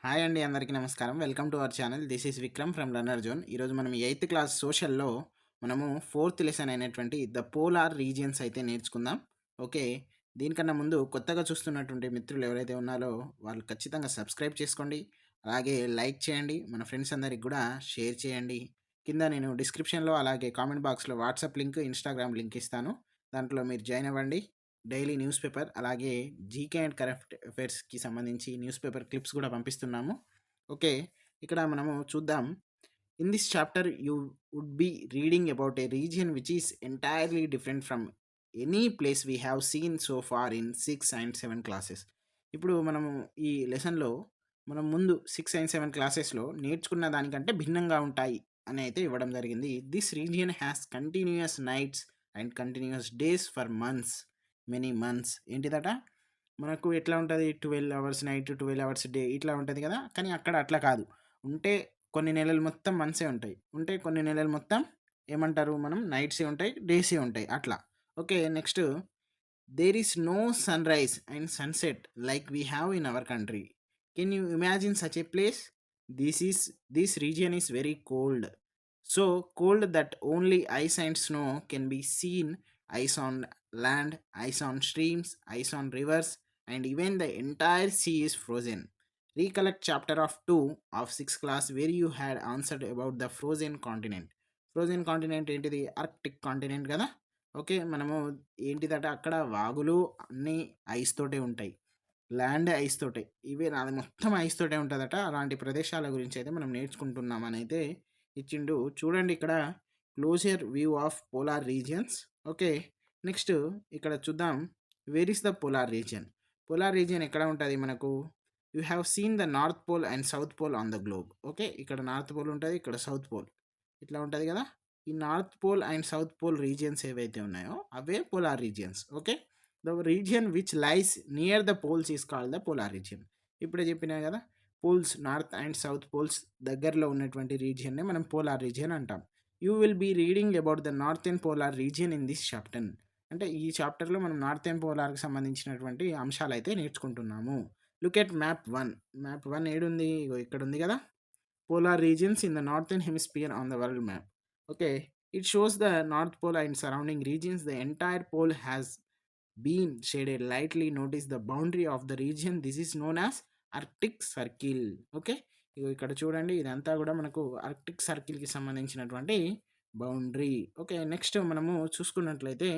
Hi అండి, అందరికీ నమస్కారం. Welcome to our channel. This is Vikram from learner zone. ఈరోజు మనం ఎయిత్ క్లాస్ సోషల్‌లో మనము ఫోర్త్ లెసన్ అయినటువంటి ద పోలార్ రీజియన్స్ అయితే నేర్చుకుందాం. ఓకే. దీనికన్నా ముందు కొత్తగా చూస్తున్నటువంటి మిత్రులు ఎవరైతే ఉన్నారో వాళ్ళు ఖచ్చితంగా సబ్స్క్రైబ్ చేసుకోండి. అలాగే లైక్ చేయండి. మన ఫ్రెండ్స్ అందరికి కూడా షేర్ చేయండి. కింద నేను డిస్క్రిప్షన్‌లో అలాగే కామెంట్ బాక్స్‌లో వాట్సాప్ లింక్, ఇన్‌స్టాగ్రామ్ లింక్ ఇస్తాను. దాంట్లో మీరు జాయిన్ అవ్వండి. డైలీ న్యూస్ పేపర్ అలాగే జీకే అండ్ కరెంట్ అఫైర్స్‌కి సంబంధించి న్యూస్ పేపర్ క్లిప్స్ కూడా పంపిస్తున్నాము. ఓకే. ఇక్కడ మనము చూద్దాం. In this chapter you would be reading about a region which is entirely different from any place we have seen so far in 6 and 7 classes. ఇప్పుడు మనము ఈ లెసన్‌లో మనం ముందు 6 అండ్ 7 క్లాసెస్‌లో నేర్చుకున్న దానికంటే భిన్నంగా ఉంటాయి అని అయితే ఇవ్వడం జరిగింది. This region has continuous nights and continuous days for months, many months. ఏంటిదట? మనకు ఎట్లా ఉంటది, 12 అవర్స్ నైట్, 12 అవర్స్ డే ఇట్లా ఉంటది గదా! కానీ అక్కడ అట్లా కాదు. ఉంటే కొన్ని నెలలు మొత్తం మంత్సే ఉంటాయి. ఉంటే కొన్ని నెలలు మొత్తం ఏమంటారు మనం, నైట్సే ఉంటాయి, డేసే ఉంటాయి అట్లా. Okay. Next, there is no sunrise and sunset like we have in our country. Can you imagine such a place? This is this region is very cold. So cold that only ice and snow can be seen, ice on land, ice on streams, ice on rivers, and even the entire sea is frozen. Recollect chapter of 2 of 6th class where you had answered about the frozen continent. Frozen continent ఏంటిది? Arctic continent కదా! Okay. మనము ఏంటిదట అక్కడ వాగులు అన్నీ ice తోటే ఉంటాయి. Land ice తోటే. అది మొత్తం ఐస్ తోటే ఉంటదట. అలాంటి ప్రదేశాల గురించయితే మనం నేర్చుకుంటున్నామనైతే ఇచ్చిండు. చూడండి ఇక్కడ closer view of polar regions. Okay. Next ఇక్కడ చూద్దాం. Where is the polar region? Polar region ఎక్కడ ఉంటది మనకు? You have seen the north pole and south pole on the globe. Okay. ఇక్కడ నార్త్ పోల్ ఉంటది. ఇక్కడ సౌత్ పోల్. ఇట్లా ఉంటది గదా! ఈ north pole and south pole regions ఏవైతే ఉన్నాయో అవే polar regions. Okay. The region which lies near the poles is called the polar region. ఇప్పుడే చెప్పినా కదా, poles north and south poles దగ్గరలో ఉన్నటువంటి రీజియన్నే మనం పోలార్ రీజియన్ అంటాం. You will be reading about the northern polar region in this chapter. అంటే ఈ చాప్టర్లో మనం నార్థన్ పోలార్కి సంబంధించినటువంటి అంశాలు అయితే నేర్చుకుంటున్నాము. Look at map 1. మ్యాప్ 1 ఏడుంది? ఇగో ఇక్కడ ఉంది కదా. polar regions in the northern hemisphere on the world map. Okay, it shows the North Pole and surrounding regions. The entire pole has been shaded lightly. Notice the boundary of the region. This is known as Arctic Circle. Okay. ఇగో ఇక్కడ చూడండి, ఇదంతా కూడా మనకు Arctic సర్కిల్కి సంబంధించినటువంటి boundary. Okay. Next మనము చూసుకున్నట్లయితే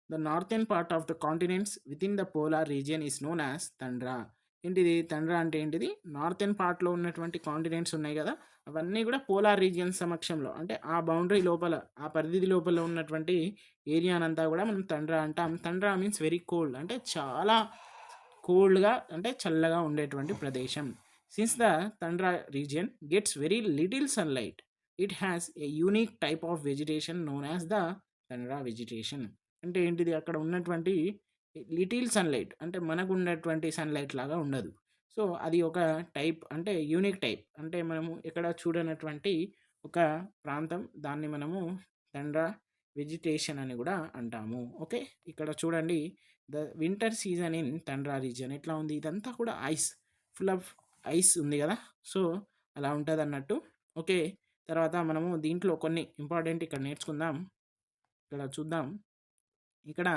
the northern part of the continents within the polar region is known as tundra. ఏంటిది తండ్రా అంటే ఏంటిది? నార్థన్ పార్ట్‌లో ఉన్నటువంటి కాంటినెంట్స్ ఉన్నాయి గదా! అవన్నీ గూడా పోలార్ రీజియన్ సమక్షంలో అంటే ఆ బౌండరీ లోపల, ఆ పరిధి లోపల ఉన్నటువంటి ఏరియానంతా గూడా మనం తండ్రా అంటాం. తండ్రా మీన్స్ వెరీ కోల్డ్, అంటే చాలా కోల్డ్‌గా, అంటే చల్లగా ఉండేటువంటి ప్రదేశం. Since the tundra region gets very little sunlight, it has a unique type of vegetation known as the tundra vegetation. అంటే ఏంటిది? అక్కడ ఉన్నటువంటి లిటిల్ సన్‌లైట్ అంటే మనకున్నటువంటి సన్‌లైట్ లాగా ఉండదు. సో, అది ఒక టైప్, అంటే యూనిక్ టైప్. అంటే మనము ఎక్కడ చూడనటువంటి ఒక ప్రాంతం. దాన్ని మనము తండ్రా వెజిటేషన్ అని గూడా అంటాము. ఓకే. ఇక్కడ చూడండి, the winter season in tundra region ఎట్లా ఉంది? ఇదంతా కూడా ఐస్, ఫుల్ ఆఫ్ ఐస్ ఉంది గదా! సో, అలా ఉంటదన్నట్టు. ఓకే. తర్వాత మనము దీంట్లో కొన్ని ఇంపార్టెంట్ ఇక్కడ నేర్చుకుందాం. ఇక్కడ చూద్దాం. ఇక్కడ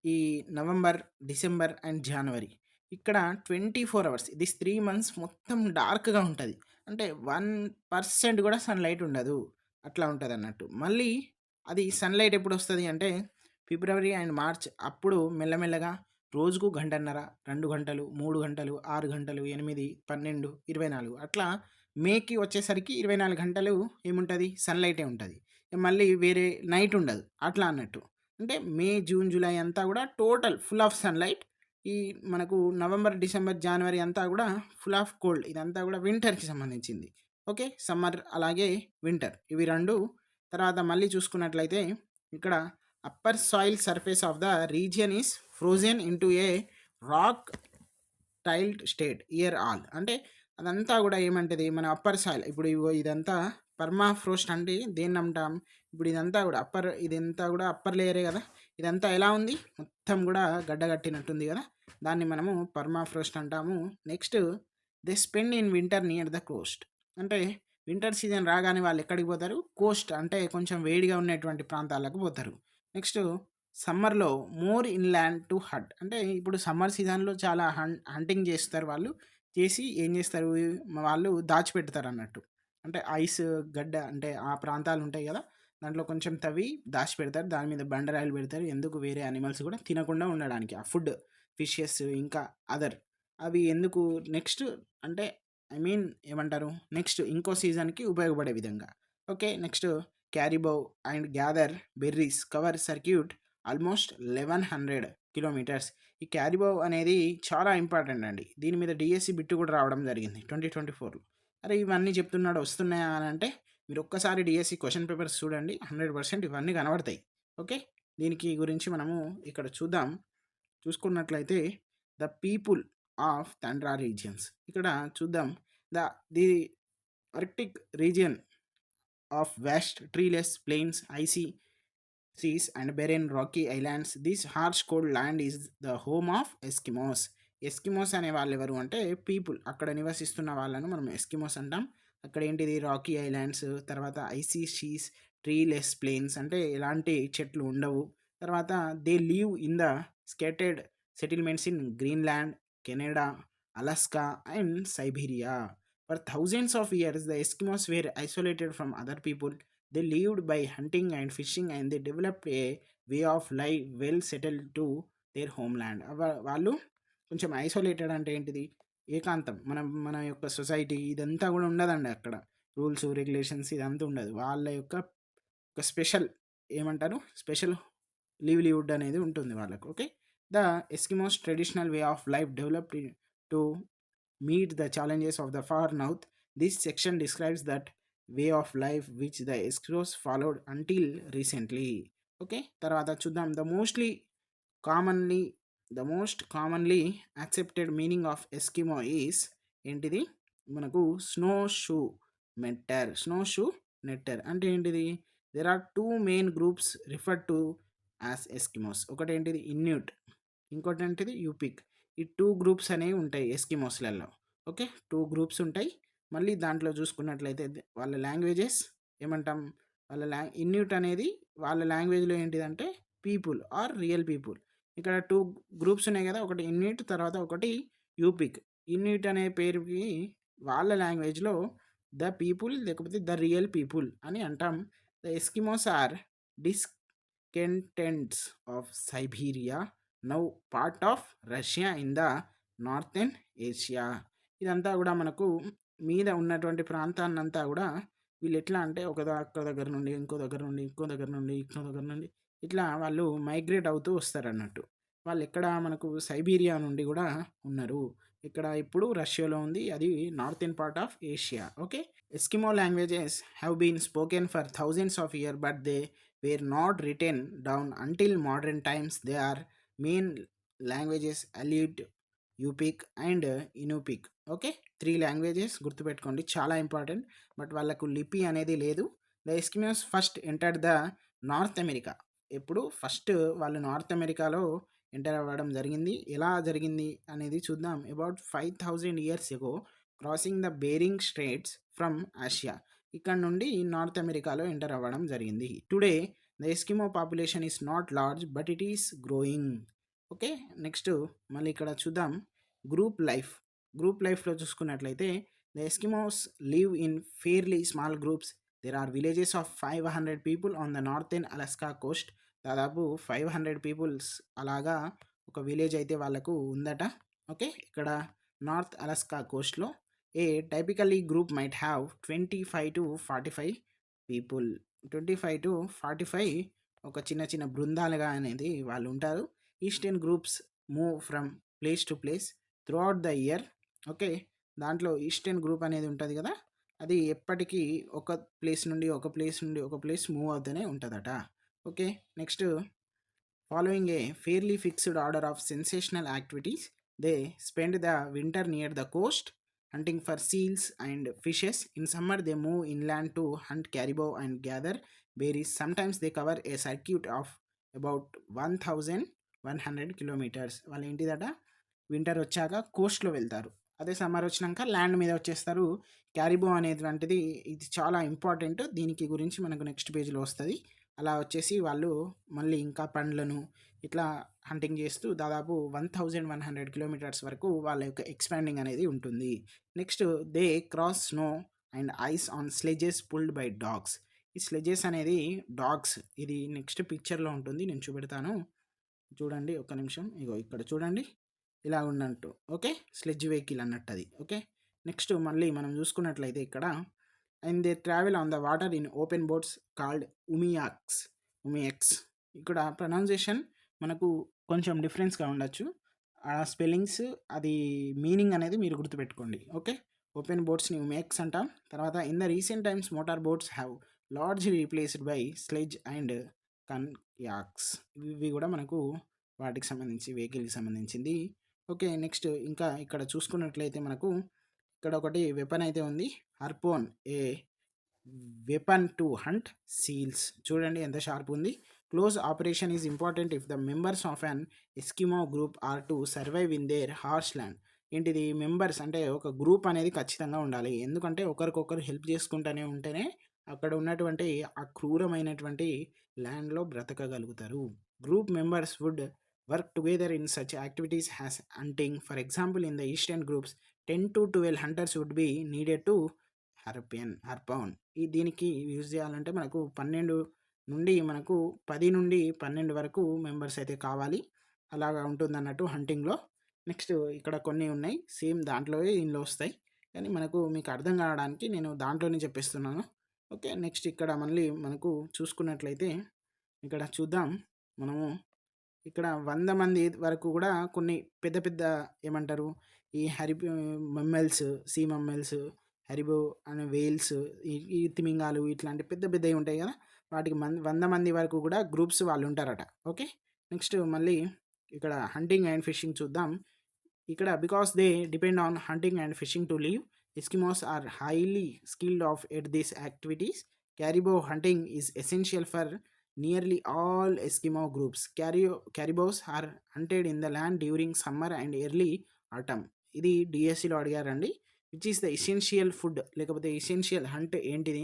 ఈ నవంబర్, డిసెంబర్ అండ్ జాన్వరి ఇక్కడ 24 అవర్స్, దిస్ 3 మంత్స్ మొత్తం డార్క్‌గా ఉంటది. అంటే 1% కూడా సన్‌లైట్ ఉండదు. అట్లా ఉంటదన్నట్టు. మళ్ళీ అది సన్‌లైట్ ఎప్పుడొస్తది అంటే ఫిబ్రవరి అండ్ మార్చ్. అప్పుడు మెల్లమెల్లగా రోజుకు గంటన్నర, 2 గంటలు, 3 గంటలు, 6 గంటలు, 8, 12, 24 అట్లా మేకి వచ్చేసరికి 24 గంటలు ఏముంటది? సన్‌లైటే ఉంటది. మళ్ళీ వేరే నైట్ ఉండదు. అట్లా అన్నట్టు. అంటే మే, జూన్, జూలై అంతా గూడా టోటల్ ఫుల్ ఆఫ్ సన్‌లైట్. ఈ మనకు నవంబర్, డిసెంబర్, జనవరి అంతా గూడా ఫుల్ ఆఫ్ కోల్డ్. ఇదంతా గూడా వింటర్‌కి సంబంధించింది. ఓకే. సమ్మర్ అలాగే వింటర్ ఇవి 2. తర్వాత మళ్ళీ చూసుకున్నట్లయితే ఇక్కడ upper soil surface of the region is frozen into a rock tailed state year all. అంటే అదంతా గూడా ఏమంటది? మన అప్పర్ సాయిల్. ఇప్పుడు ఇగో ఇదంతా పర్మాఫ్రోస్ట్ అంటే దేన్నంటాం? ఇప్పుడు ఇదంతా గూడా ఇదంతా గూడా అప్పర్ లేయరే గదా! ఇదంతా ఎలా ఉంది? మొత్తం గూడా గడ్డగట్టినట్టుంది గదా! దాన్ని మనము పర్మాఫ్రోస్ట్ అంటాము. Next they spend in winter near the Coast. అంటే వింటర్ సీజన్ రాగానే వాళ్ళు ఎక్కడికి పోతారు? కోస్ట్ అంటే కొంచెం వేడిగా ఉన్నటువంటి ప్రాంతాలకు పోతారు. నెక్స్ట్ సమ్మర్‌లో మోర్ ఇన్‌లాండ్ టు హట్. అంటే ఇప్పుడు సమ్మర్ సీజన్‌లో చాలా హంటింగ్ చేస్తారు వాళ్ళు. చేసి ఏం చేస్తారు? వాళ్ళు దాచిపెడతారన్నట్టు. అంటే ఐస్ గడ్డ అంటే ఆ ప్రాంతాలు ఉంటాయి కదా! దాంట్లో కొంచెం తవ్వి దాచిపెడతారు. దాని మీద బండరాయిలు పెడతారు. ఎందుకు వేరే యానిమల్స్ కూడా తినకుండా ఉండడానికి. ఆ ఫుడ్ ఫిషెస్ ఇంకా అదర్ అవి ఎందుకు నెక్స్ట్ అంటే ఐ మీన్ ఏమంటారు? నెక్స్ట్ ఇంకో సీజన్‌కి ఉపయోగపడే విధంగా. Okay. Next caribou and gather berries cover circuit almost 1100 kilometres. ఈ క్యారిబౌ అనేది చాలా ఇంపార్టెంట్ అండి. దీని మీద డీఎస్సీ బిట్ కూడా రావడం జరిగింది 2024లో. అరే! ఇవన్నీ చెప్తున్నాడు వస్తున్నాయా అని అంటే మీరు ఒక్కసారి డీఎస్సీ క్వెషన్ పేపర్స్ చూడండి. 100% ఇవన్నీ కనబడతాయి. ఓకే. దీనికి గురించి మనము ఇక్కడ చూద్దాం. చూసుకున్నట్లయితే the people of tundra regions. ఇక్కడ చూద్దాం. The Arctic region of west treeless plains, icy seas and barren rocky islands. This harsh cold land is the home of Eskimos. Eskimos అనే వాళ్ళు ఎవరు అంటే పీపుల్, అక్కడ నివసిస్తున్న వాళ్ళను మనం ఎస్కిమోస్ అంటాం. అక్కడ ఏంటిది రాకీ ఐలాండ్స్, తర్వాత ఐసీ షీస్, ట్రీలెస్ ప్లేన్స్ అంటే ఎలాంటి చెట్లు ఉండవు. తర్వాత they live in the scattered settlements in Greenland, Canada, Alaska and Siberia. For thousands of years the Eskimos were isolated from other people. They lived by hunting and fishing and they developed a way of life well settled to their homeland. వాళ్ళు కొంచెం isolated అంటే ఏంటిది? ఏకాంతం. మన యొక్క society ఇదంతా కూడా ఉండదండి అక్కడ. రూల్స్, రెగ్యులేషన్స్ ఇదంతా ఉండదు. వాళ్ళ యొక్క ఒక స్పెషల్ ఏమంటారు? స్పెషల్ లివ్‌లీవుడ్ అనేది ఉంటుంది వాళ్ళకు. Okay. The Eskimos traditional way of life developed to meet the challenges of the far north. This section describes that way of life which the Eskimos followed until recently. ఓకే. తర్వాత చూద్దాం. Commonly the most commonly accepted meaning of Eskimo is ఏంటిది? మనకు snow shoe netter అంటే ఏంటిది? There are 2 main groups referred to as Eskimos. ఒకటేంటిది Inuit, ఇంకోటేంటిది Yupik. ఈ 2 గ్రూప్స్ అనేవి ఉంటాయి ఎస్కిమోస్‌లలో. ఓకే. 2 గ్రూప్స్ ఉంటాయి. మళ్ళీ దాంట్లో చూసుకున్నట్లయితే వాళ్ళ లాంగ్వేజెస్ ఏమంటాం? ఇన్యూట్ అనేది వాళ్ళ లాంగ్వేజ్‌లో ఏంటిదంటే పీపుల్ ఆర్ రియల్ పీపుల్. ఇక్కడ 2 గ్రూప్స్ ఉన్నాయి కదా! ఒకటి ఇన్యూట్, తర్వాత ఒకటి యూపిక్. ఇన్యూట్ అనే పేరుకి వాళ్ళ లాంగ్వేజ్‌లో ద పీపుల్ లేకపోతే ద రియల్ పీపుల్ అని అంటాం. The Eskimos are descendants of Siberia, now part of Russia in the northern Asia. ఇదంతా కూడా మనకు మీద ఉన్నటువంటి ప్రాంతాన్నంతా కూడా వీళ్ళు ఎట్లా అంటే అక్కడ దగ్గర నుండి ఇంకో దగ్గర నుండి ఇంకో దగ్గర నుండి ఇంకో దగ్గర నుండి ఇట్లా వాళ్ళు మైగ్రేట్ అవుతూ వస్తారన్నట్టు. వాళ్ళు ఎక్కడ మనకు సైబీరియా నుండి కూడా ఉన్నారు. ఇక్కడ ఇప్పుడు రష్యాలో ఉంది. అది northern part of Asia. Okay. Eskimo languages have been spoken for thousands of year but they were not written down until modern times. They are main languages Aleut, Yupik and Inupiq. Okay. 3 languages గుర్తుపెట్టుకోండి. చాలా important. But వాళ్ళకు లిపి అనేది లేదు. The Eskimos first entered the north America. ఎప్పుడు first వాళ్ళు north అమెరికాలో enter అవ్వడం జరిగింది. ఎలా జరిగింది అనేది చూద్దాం. About 5000 years ago crossing the Bering straits from Asia. ఇక్కడ నుండి నార్త్ అమెరికాలో ఎంటర్ అవ్వడం జరిగింది. Today the Eskimo population is not large but it is growing. Okay. Next మళ్ళీ ఇక్కడ చూద్దాం. గ్రూప్ లైఫ్లో చూసుకున్నట్లయితే the Eskimos live in fairly small groups. There are villages of 500 people on the northern Alaska coast. దాదాపు 500 peoples అలాగా ఒక village అయితే వాళ్ళకు ఉందట. ఓకే. ఇక్కడ నార్త్ అలాస్కా కోస్ట్‌లో a typically group might have 25-45 people. 25-45 ఒక చిన్న చిన్న బృందాలుగా అనేది వాళ్ళు ఉంటారు. Eastern groups move from place to place throughout the year. Okay. దాంట్లో ఈస్టర్న్ గ్రూప్ అనేది ఉంటుంది కదా! అది ఎప్పటికీ ఒక ప్లేస్ నుండి ఒక ప్లేస్ మూవ్ అవుతూనే ఉంటదట. Okay. Next following a fairly fixed order of sensational activities they spend the winter near the coast hunting for seals and fishes. In summer they move inland to hunt caribou and gather berries. Sometimes they cover a circuit of about 1100 kilometres. వాళ్ళు ఏంటిదట winter వచ్చాక కోస్ట్‌లో వెళ్తారు. అదే summer వచ్చినాక land మీద వచ్చేస్తారు. క్యారిబో అనేటువంటిది ఇది చాలా ఇంపార్టెంట్. దీనికి గురించి మనకు నెక్స్ట్ పేజ్‌లో వస్తది. అలా వచ్చేసి వాళ్ళు మళ్ళీ ఇంకా పండ్లను ఇట్లా హంటింగ్ చేస్తూ దాదాపు 1100 కిలోమీటర్స్ వరకు వాళ్ళ యొక్క ఎక్స్‌పాండింగ్ అనేది ఉంటుంది. Next they cross snow and ice on sledges pulled by dogs. ఈ స్లెడ్జెస్ అనేది డాగ్స్ ఇది నెక్స్ట్ పిక్చర్‌లో ఉంటుంది. నేను చూపెడతాను. చూడండి ఒక్క నిమిషం. ఇగో ఇక్కడ చూడండి. ఇలా ఉన్నట్టు. ఓకే. స్లెడ్జ్ వెహికల్ అన్నట్టు అది. ఓకే. నెక్స్ట్ మళ్ళీ మనం చూసుకున్నట్లయితే ఇక్కడ and they travel on the water in open boats called umiaks. Umiaks. ఇక్కడ ప్రొనౌన్సియేషన్ మనకు కొంచెం డిఫరెన్స్‌గా ఉండొచ్చు. ఆ స్పెల్లింగ్స్ అది మీనింగ్ అనేది మీరు గుర్తుపెట్టుకోండి. ఓకే. ఓపెన్ బోట్స్‌ని ఉమియక్స్ అంటాం. తర్వాత in the recent times motor boats have largely replaced by sledge and kayaks. ఇవి కూడా మనకు వాటికి సంబంధించి వెహికల్‌కి సంబంధించింది. ఓకే. నెక్స్ట్ ఇంకా ఇక్కడ చూసుకున్నట్లయితే మనకు ఇక్కడ ఒకటి వెపన్ అయితే ఉంది. Harpoon a weapon to hunt seals. చూడండి ఎంత షార్ప్ ఉంది. Close operation is important if the members of an Eskimo group are to survive in their harsh land. ఏంటిది మెంబర్స్ అంటే ఒక గ్రూప్ అనేది ఖచ్చితంగా ఉండాలి. ఎందుకంటే ఒకరికొకరు హెల్ప్ చేసుకుంటూనే ఉంటేనే అక్కడ ఉన్నటువంటి ఆ క్రూరమైనటువంటి ల్యాండ్‌లో బ్రతకగలుగుతారు. Group members would work together in such activities has hunting. For example in the eastern groups 10 to 12 hunters would be needed to harpoon. దీనికి యూజ్ చేయాలంటే మనకు 12 నుండి మనకు 10 నుండి 12 వరకు మెంబర్స్ అయితే కావాలి. అలాగా ఉంటుందన్నట్టు హంటింగ్‌లో. నెక్స్ట్ ఇక్కడ కొన్ని ఉన్నాయి. సేమ్ దాంట్లోవే దీనిలో వస్తాయి. కానీ మనకు మీకు అర్థం కావడానికి నేను దాంట్లోనే చెప్పేస్తున్నాను. ఓకే. నెక్స్ట్ ఇక్కడ మళ్ళీ మనకు చూసుకున్నట్లయితే ఇక్కడ చూద్దాం. మనము ఇక్కడ 100 మంది వరకు కూడా కొన్ని పెద్ద పెద్ద ఏమంటారు ఈ మమ్మల్స్, సీ మమ్మల్స్, హరిబో అండ్ వేల్స్, ఈ తిమింగాలు ఇట్లాంటి పెద్ద పెద్దవి ఉంటాయి కదా! వాటికి 100 మంది వరకు కూడా గ్రూప్స్ వాళ్ళు ఉంటారట. ఓకే. నెక్స్ట్ మళ్ళీ ఇక్కడ హంటింగ్ అండ్ ఫిషింగ్ చూద్దాం. ఇక్కడ because they depend on hunting and fishing to live, Eskimos are highly skilled of at these activities. Caribou hunting is essential for nearly all Eskimo groups. Caribous are hunted in the land during summer and early autumn. ఇది డిఎస్సిలో అడిగారండి. Which is the essential food లేకపోతే essential hunt ఏంటిది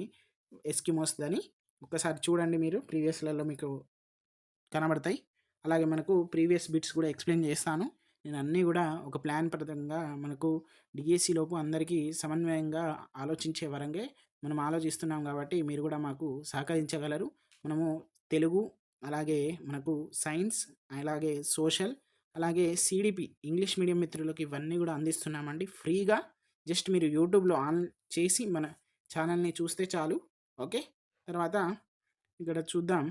Eskimos అని ఒకసారి చూడండి. మీరు ప్రీవియస్లలో మీకు కనబడతాయి. అలాగే మనకు ప్రీవియస్ బిట్స్ కూడా ఎక్స్ప్లెయిన్ చేస్తాను. నేను అన్నీ కూడా ఒక ప్లాన్ ప్రదంగా మనకు డిఎస్సిలోపు అందరికీ సమన్వయంగా ఆలోచించే వరంగే మనం ఆలోచిస్తున్నాం కాబట్టి మీరు కూడా మాకు సహకరించగలరు. మనము తెలుగు, అలాగే మనకు సైన్స్, అలాగే సోషల్, అలాగే సిడిపి ఇంగ్లీష్ మీడియం మిత్రులకి ఇవన్నీ కూడా అందిస్తున్నామండి ఫ్రీగా. జస్ట్ మీరు యూట్యూబ్లో ఆన్ చేసి మన ఛానల్ని చూస్తే చాలు. ఓకే. తర్వాత ఇక్కడ చూద్దాం.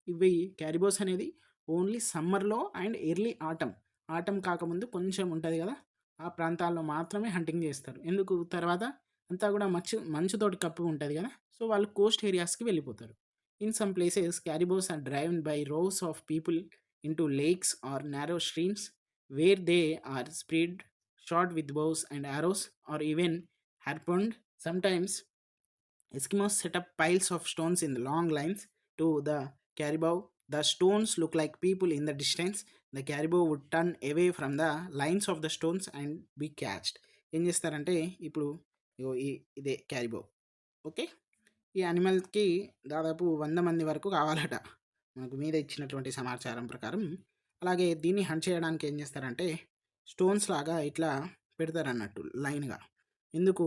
ఇవి క్యారిబోస్ అనేది ఓన్లీ సమ్మర్లో అండ్ ఎర్లీ ఆటమ్, ఆటమ్ కాకముందు కొంచెం ఉంటుంది కదా, ఆ ప్రాంతాల్లో మాత్రమే హంటింగ్ చేస్తారు. ఎందుకు తర్వాత అంతా కూడా మంచుతోటి కప్పు ఉంటుంది కదా, సో వాళ్ళు కోస్ట్ ఏరియాస్కి వెళ్ళిపోతారు. In some places caribous are driven by rows of people into lakes or narrow streams where they are spread shot with bows and arrows or even harpooned. Sometimes Eskimos set up piles of stones in long lines to the caribou. The stones look like people in the distance. The caribou would turn away from the lines of the stones and be catched. ఏం చేస్తారంటే ఇప్పుడు ఇదే క్యారిబో. Okay. ఈ యానిమల్కి దాదాపు 100 మంది వరకు కావాలట మనకు మీద ఇచ్చినటువంటి సమాచారం ప్రకారం. అలాగే దీన్ని హంట్ చేయడానికి ఏం చేస్తారంటే స్టోన్స్ లాగా ఇట్లా పెడతారన్నట్టు లైన్గా. ఎందుకు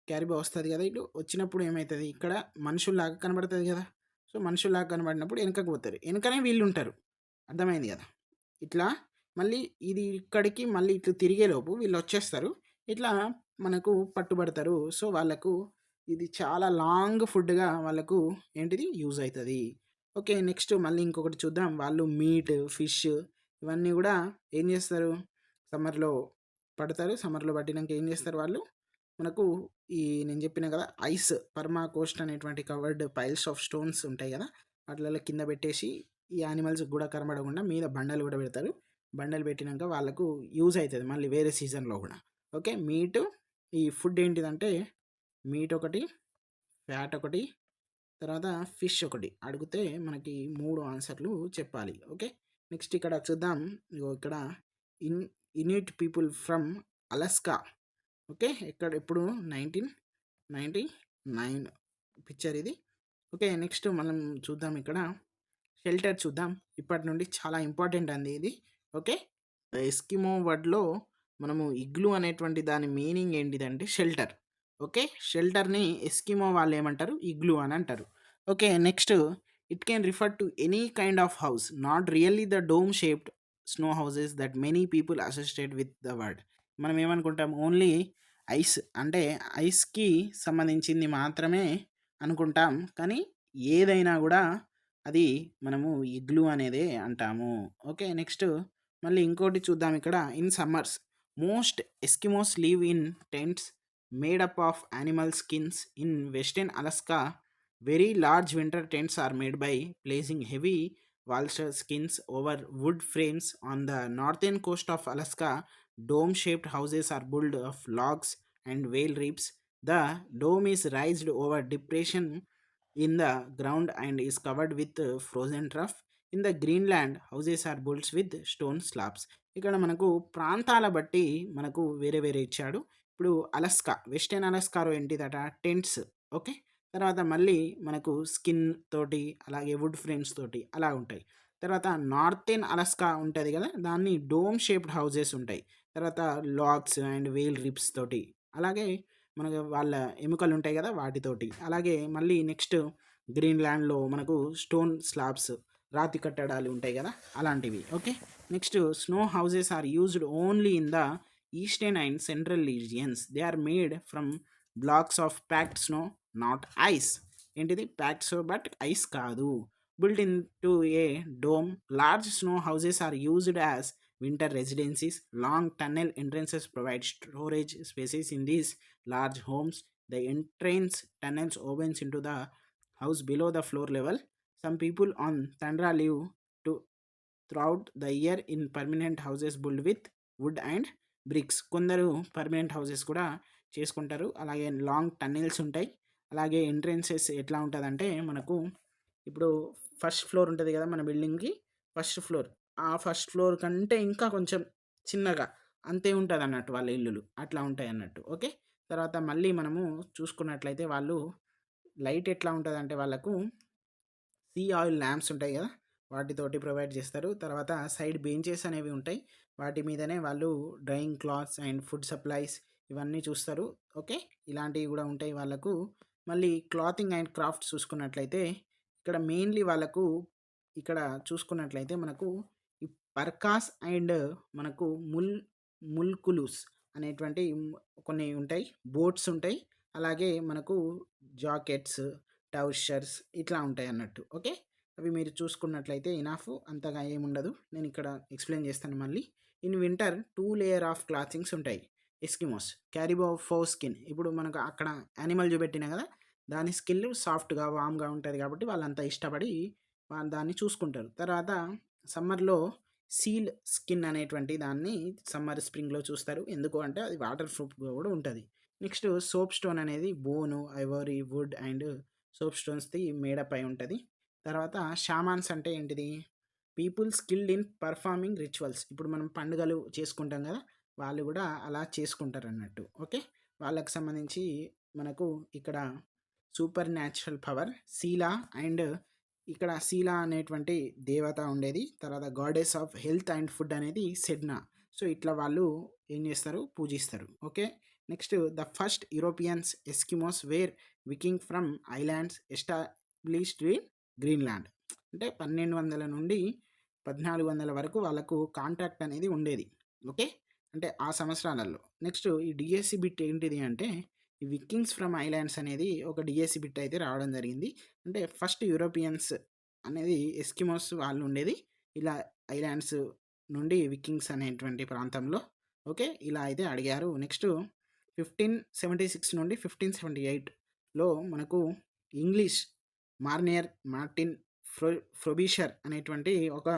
క్యారిబో వస్తుంది కదా, ఇటు వచ్చినప్పుడు ఏమవుతుంది ఇక్కడ మనుషుల్లాగా కనబడుతుంది కదా, సో మనుషుల్లాగా కనబడినప్పుడు వెనకకు పోతారు, వెనకనే వీళ్ళు ఉంటారు. అర్థమైంది కదా. ఇట్లా మళ్ళీ ఇది ఇక్కడికి మళ్ళీ ఇట్లా తిరిగేలోపు వీళ్ళు వచ్చేస్తారు, ఇట్లా మనకు పట్టుబడతారు. సో వాళ్ళకు ఇది చాలా లాంగ్ ఫుడ్గా వాళ్ళకు ఏంటిది యూజ్ అవుతుంది. ఓకే. నెక్స్ట్ మళ్ళీ ఇంకొకటి చూద్దాం. వాళ్ళు మీట్, ఫిష్ ఇవన్నీ కూడా ఏం చేస్తారు సమ్మర్లో పడతారు. సమ్మర్లో పట్టినాక ఏం చేస్తారు వాళ్ళు మనకు ఈ నేను చెప్పిన కదా ఐస్ పర్మా కోస్ట్ అనేటువంటి కవర్డ్ పైల్స్ ఆఫ్ స్టోన్స్ ఉంటాయి కదా, వాటిలలో కింద పెట్టేసి ఈ యానిమల్స్ కూడా కనబడకుండా మీద బండలు కూడా పెడతారు. బండలు పెట్టినాక వాళ్ళకు యూజ్ అవుతుంది మళ్ళీ వేరే సీజన్లో కూడా. ఓకే. మీట్, ఈ ఫుడ్ ఏంటిదంటే మీట్ ఒకటి, ఫ్యాట్ ఒకటి, తర్వాత ఫిష్ ఒకటి అడిగితే మనకి 3 ఆన్సర్లు చెప్పాలి. ఓకే. నెక్స్ట్ ఇక్కడ చూద్దాం. ఇక్కడ in Inuit people from Alaska okay. ఇప్పుడు 1999 పిక్చర్ ఇది. ఓకే. నెక్స్ట్ మనం చూద్దాం ఇక్కడ షెల్టర్ చూద్దాం. ఇప్పటి నుండి చాలా ఇంపార్టెంట్ అండి ఇది. ఓకే. ఎస్కిమో వర్డ్‌లో మనము ఇగ్లూ అనేటువంటి దాని మీనింగ్ ఏంటిదంటే షెల్టర్. ఓకే. షెల్టర్‌ని ఎస్కిమో వాళ్ళేమంటారు? ఇగ్లూ అని అంటారు. Okay. Next it can refer to any kind of house, not really the dome shaped snow houses that many people associate with the word. మనం ఏమనుకుంటాం? Only ice అంటే ఐస్‌కి సంబంధించింది మాత్రమే అనుకుంటాం. కానీ ఏదైనా గూడా అది మనము ఇగ్లూ అనేదే అంటాము. ఓకే. నెక్స్ట్ మళ్ళీ ఇంకోటి చూద్దాం ఇక్కడ. In summers most Eskimos live in tents made up of animal skins. In western Alaska very large winter tents are made by placing heavy walrus skins over wood frames. On the northern coast of Alaska dome shaped houses are built of logs and whale ribs. The dome is raised over depression in the ground and is covered with frozen turf. In the Greenland houses are built with stone slabs. ఇక్కడ మనకు ప్రాంతాల బట్టి మనకు వేరే వేరే ఇచ్చాడు. ఇప్పుడు Alaska, western అలస్కాలో ఏంటిదట? టెంట్స్. ఓకే. తర్వాత మళ్ళీ మనకు స్కిన్ తోటి అలాగే వుడ్ ఫ్రేమ్స్ తోటి అలా ఉంటాయి. తర్వాత నార్థర్న్ అలస్కా ఉంటుంది కదా, దాన్ని డోమ్ షేప్డ్ హౌసెస్ ఉంటాయి. తర్వాత లాగ్స్ అండ్ వేల్ రిబ్స్ తోటి, అలాగే మనకు వాళ్ళ ఎముకలు ఉంటాయి కదా వాటితోటి. అలాగే మళ్ళీ నెక్స్ట్ గ్రీన్లాండ్లో మనకు స్టోన్ స్లాబ్స్, రాతి కట్టడాలు ఉంటాయి కదా అలాంటివి. Okay. Next snow houses are used only in the eastern and central regions. They are made from blocks of packed snow, not ice. ఏంటిది? ప్యాక్డ్ స్నో బట్ ఐస్ కాదు. built into a dome, large snow houses are used as winter residencies. Long tunnel entrances provide storage spaces in these large homes. The entrance tunnels opens into the house below the floor level. Some people on Tundra live to throughout the year in permanent houses built with wood and bricks. కొందరు permanent houses కూడా చేసుకుంటారు. అలాగే long tunnels ఉంటాయి. అలాగే entrances ఎట్లా ఉంటుందంటే మనకు ఇప్పుడు ఫస్ట్ ఫ్లోర్ ఉంటుంది కదా మన బిల్డింగ్కి, ఫస్ట్ ఫ్లోర్, ఆ ఫస్ట్ ఫ్లోర్ కంటే ఇంకా కొంచెం చిన్నగా అంతే ఉంటుంది అన్నట్టు వాళ్ళ ఇల్లులు అట్లా ఉంటాయి అన్నట్టు. ఓకే. తర్వాత మళ్ళీ మనము చూసుకున్నట్లయితే వాళ్ళు లైట్ ఎట్లా ఉంటుంది అంటే వాళ్ళకు సీ ఆయిల్ ల్యాంప్స్ ఉంటాయి కదా వాటితోటి ప్రొవైడ్ చేస్తారు. తర్వాత సైడ్ బెంచెస్ అనేవి ఉంటాయి. వాటి మీదనే వాళ్ళు drying clothes and food supplies ఇవన్నీ చూస్తారు. ఓకే. ఇలాంటివి కూడా ఉంటాయి వాళ్ళకు. మళ్ళీ క్లాతింగ్ అండ్ క్రాఫ్ట్స్ చూసుకున్నట్లయితే ఇక్కడ మెయిన్లీ వాళ్ళకు ఇక్కడ చూసుకున్నట్లయితే మనకు ఈ పర్కాస్ అండ్ మనకు ముల్కులుస్ అనేటువంటి కొన్ని ఉంటాయి. బోట్స్ ఉంటాయి. అలాగే మనకు జాకెట్స్, టౌషర్స్ ఇట్లా ఉంటాయి అన్నట్టు. ఓకే. అవి మీరు చూసుకున్నట్లయితే ఇనాఫ్, అంతగా ఏముండదు. నేను ఇక్కడ ఎక్స్ప్లెయిన్ చేస్తాను మళ్ళీ. In winter 2 layer of clothings ఉంటాయి. ఎస్కిమోస్ క్యారిబో ఫో స్కిన్. ఇప్పుడు మనకు అక్కడ యానిమల్ చూపెట్టినా కదా, దాని స్కిన్ సాఫ్ట్గా వామ్గా ఉంటుంది కాబట్టి వాళ్ళంతా ఇష్టపడి దాన్ని చూసుకుంటారు. తర్వాత సమ్మర్లో సీల్ స్కిన్ అనేటువంటి దాన్ని సమ్మర్ స్ప్రింగ్లో చూస్తారు. ఎందుకు అంటే అది వాటర్ ప్రూఫ్గా కూడా ఉంటుంది. నెక్స్ట్ సోప్ స్టోన్ అనేది bone, ivory, wood and soap స్టోన్స్ది మేడప్ అయి ఉంటుంది. తర్వాత షామాన్స్ అంటే ఏంటిది? People skilled in performing rituals. ఇప్పుడు మనం పండుగలు చేసుకుంటాం కదా, వాళ్ళు కూడా అలా చేసుకుంటారు అన్నట్టు. ఓకే. వాళ్ళకి సంబంధించి మనకు ఇక్కడ super natural power Sila and ఇక్కడ శీలా అనేటువంటి దేవత ఉండేది. తర్వాత goddess of health and food అనేది సెడ్నా. సో ఇట్లా వాళ్ళు ఏం చేస్తారు? పూజిస్తారు. Okay. Next the first Europeans Eskimos were Viking from islands established in Greenland. అంటే 1200 నుండి 1400 వరకు వాళ్ళకు కాంట్రాక్ట్ అనేది ఉండేది. ఓకే. అంటే ఆ సంవత్సరాలలో. నెక్స్ట్ ఈ డిఎస్సి బిట్ ఏంటిది అంటే ఈ వికింగ్స్ ఫ్రమ్ ఐలాండ్స్ అనేది ఒక డిఎస్సి బిట్ అయితే రావడం జరిగింది. అంటే ఫస్ట్ యూరోపియన్స్ అనేది ఎస్కిమోస్ వాళ్ళు ఉండేది ఇలా ఐలాండ్స్ నుండి వికింగ్స్ అనేటువంటి ప్రాంతంలో. ఓకే. ఇలా అయితే అడిగారు. నెక్స్ట్ 1576 నుండి 1578లో మనకు ఇంగ్లీష్ మార్నియర్ మార్టిన్ ఫ్రోబిషర్ అనేటువంటి ఒక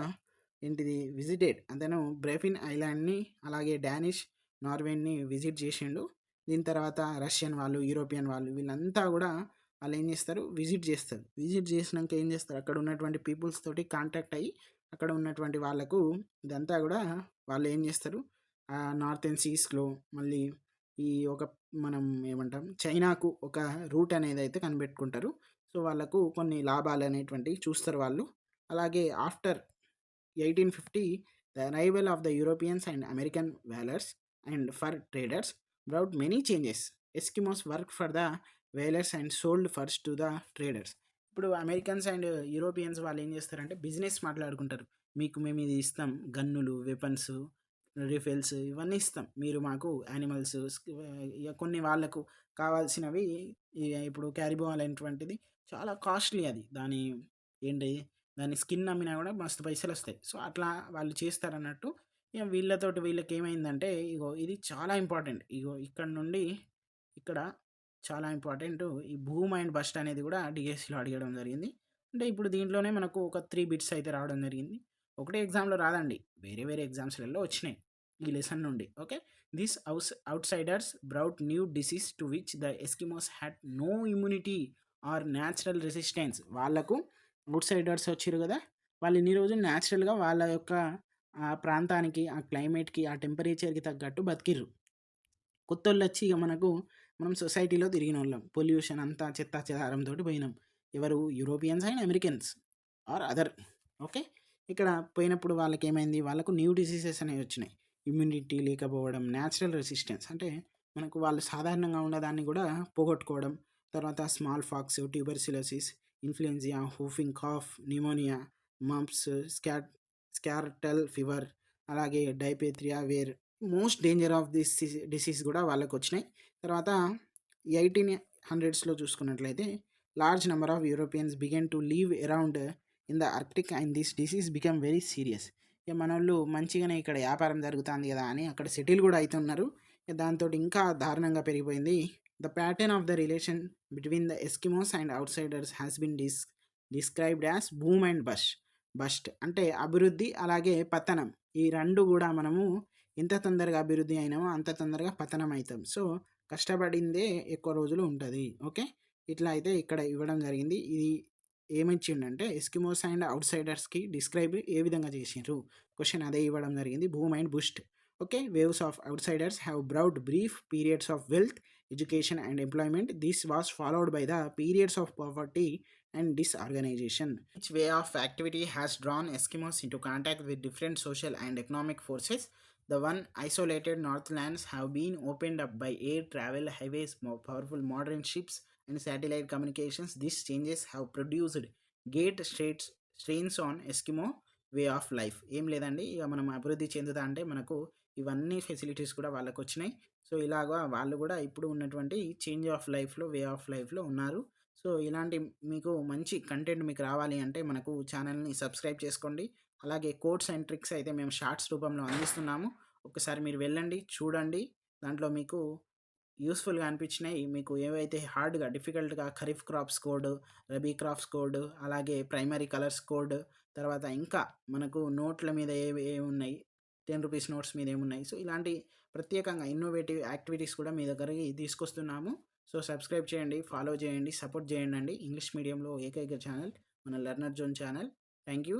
ఏంటిది విజిటెడ్ అతను బ్రెఫిన్ ఐలాండ్ని అలాగే డానిష్ నార్వేని విజిట్ చేసిండు. దీని తర్వాత రష్యన్ వాళ్ళు, యూరోపియన్ వాళ్ళు వీళ్ళంతా కూడా వాళ్ళు ఏం చేస్తారు? విజిట్ చేస్తారు. విజిట్ చేసినాక ఏం చేస్తారు? అక్కడ ఉన్నటువంటి పీపుల్స్ తోటి కాంటాక్ట్ అయ్యి అక్కడ ఉన్నటువంటి వాళ్ళకు ఇదంతా కూడా వాళ్ళు ఏం చేస్తారు? నార్థన్ సీస్లో మళ్ళీ ఈ ఒక మనం ఏమంటాం చైనాకు ఒక రూట్ అనేదైతే కనిపెట్టుకుంటారు. సో, వాళ్ళకు కొన్ని లాభాలనేటువంటివి చూస్తారు వాళ్ళు. అలాగే after 1850, the arrival of the Europeans and American whalers and fur traders brought many changes. Eskimos worked for the whalers and sold furs to the traders. ఇప్పుడు అమెరికన్స్ అండ్ యూరోపియన్స్ వాళ్ళు ఏం చేస్తారంటే business మాట్లాడుకుంటారు. మీకు మేము ఇది ఇస్తాం, గన్నులు, వెపన్స్, రిఫిల్స్ ఇవన్నీ ఇస్తాం. మీరు మాకు యానిమల్స్ ఇక కొన్ని వాళ్ళకు కావాల్సినవి ఇప్పుడు క్యారిబాల్ అనేటువంటిది చాలా కాస్ట్లీ అది. ఏంటి దాని స్కిన్ అమ్మినా కూడా మస్తు పైసలొస్తాయి. సో, అట్లా వాళ్ళు చేస్తారన్నట్టు. ఇగ వీళ్ళతోటి వీళ్ళకేమైందంటే, ఇగో ఇది చాలా ఇంపార్టెంట్. ఇగో ఇక్కడ నుండి ఇక్కడ చాలా ఇంపార్టెంటు. ఈ బూమ్ అండ్ బస్ట్ అనేది కూడా డీఎస్సీలో అడగడం జరిగింది. అంటే ఇప్పుడు దీంట్లోనే మనకు ఒక 3 బిట్స్ అయితే రావడం జరిగింది. ఒకటే ఎగ్జామ్‌లో రాదండి. వేరే వేరే ఎగ్జామ్స్‌లలో వచ్చినాయి. ఈ లెసన్ నుండి. Okay. These outsiders brought new disease to which the Eskimos had no immunity or natural resistance. వాళ్ళకు ఔట్‌సైడర్స్ వచ్చిర్రు గదా! వాళ్ళు ఇన్ని రోజులు న్యాచురల్‌గా వాళ్ళ యొక్క ఆ ప్రాంతానికి, ఆ క్లైమేట్‌కి, ఆ టెంపరేచర్‌కి తగ్గట్టు బతికిర్రు. కొత్తోళ్ళొచ్చి ఇగ మనం సొసైటీలో తిరిగినోళ్ళం. పొల్యూషన్ అంతా చెత్తా చెదారంతోటి పోయినాం. ఎవరు Europeans and Americans are other. Okay. ఇక్కడ పోయినప్పుడు వాళ్ళకేమైంది? వాళ్ళకు న్యూ డిసీజెస్ అనేవొచ్చినాయి. ఇమ్యూనిటీ లేకపోవడం, న్యాచురల్ రెసిస్టెన్స్ అంటే మనకు వాళ్ళు సాధారణంగా ఉన్నదాన్ని గూడా పోగొట్టుకోవడం. తర్వాత smallpox, tuberculosis, influenza, whooping cough, pneumonia, mumps, scarlet fever, అలాగే diphtheria where most danger of this disease గూడా వాళ్ళకొచ్చినాయి. తర్వాత 1800స్‌లో చూసుకున్నట్లయితే large number of Europeans began to leave around in the Arctic and this disease become very serious. ఇక మనోళ్ళు మంచిగానే ఇక్కడ వ్యాపారం జరుగుతాంది గదా అని అక్కడ సెటిల్ గూడా అయితున్నారు. దాంతోటి ఇంకా దారుణంగా పెరిగిపోయింది. The pattern of the relation between the Eskimos and outsiders has been described as boom and bust అంటే అభివృద్ధి అలాగే పతనం. ఈ 2 గూడా మనము ఎంత తొందరగా అభివృద్ధి అయినామో అంత తొందరగా పతనం అయితాం. సో, కష్టపడిందే ఎక్కువ రోజులు ఉంటది. ఓకే. ఇట్లా అయితే ఇక్కడ ఇవ్వడం జరిగింది. ఇది ఏమిచ్చిండంటే ఎస్కిమోస్ అండ్ ఔట్‌సైడర్స్‌కి డిస్క్రైబ్ ఏ విధంగా చేసిండ్రు? క్వెషన్ అదే ఇవ్వడం జరిగింది. Boom and boost. Okay. Waves of outsiders have brought brief periods of wealth, education and employment. This was followed by the periods of poverty and disorganization. Each way of activity has drawn Eskimos into contact with different social and economic forces. The one isolated northlands have been opened up by air travel, highways, more powerful modern ships, and satellite communications. These changes have produced great strains on Eskimo way of life. ఏం లేదండి. ఇక మనం అభివృద్ధి చెందుతా అంటే మనకు ఇవన్నీ facilities కూడా వాళ్ళకొచ్చినాయి. So, ఇలాగా వాళ్ళు గూడా ఇప్పుడు ఉన్నటువంటి చేంజ్ ఆఫ్ లైఫ్‌లో, వే ఆఫ్ లైఫ్‌లో ఉన్నారు. సో, ఇలాంటి మీకు మంచి కంటెంట్ మీకు రావాలి అంటే మనకు ఛానల్‌ని సబ్స్క్రైబ్ చేసుకోండి. అలాగే కోడ్స్ అండ్ ట్రిక్స్ అయితే మేము షార్ట్స్ రూపంలో అందిస్తున్నాము. ఒక్కసారి మీరు వెళ్ళండి, చూడండి. దాంట్లో మీకు యూస్‌ఫుల్‌గా అనిపించినయి మీకు ఏవైతే హార్డ్‌గా, డిఫికల్ట్‌గా kharif crops code, rabi crops code, అలాగే ప్రైమరీ కలర్స్ కోడ్, తర్వాత ఇంకా మనకు నోట్ల మీద ఏమున్నాయి, రూ. 10 నోట్స్ మీద ఏమున్నాయి. సో, ఇలాంటి ప్రత్యేకంగా ఇన్నోవేటివ్ యాక్టివిటీస్ కూడా మీ దగ్గరికి తీసుకొస్తున్నాము. సో, సబ్స్క్రైబ్ చేయండి, ఫాలో చేయండి, సపోర్ట్ చేయండండి. ఇంగ్లీష్ మీడియంలో ఏకైక ఛానల్ మన learner zone channel. Thank you.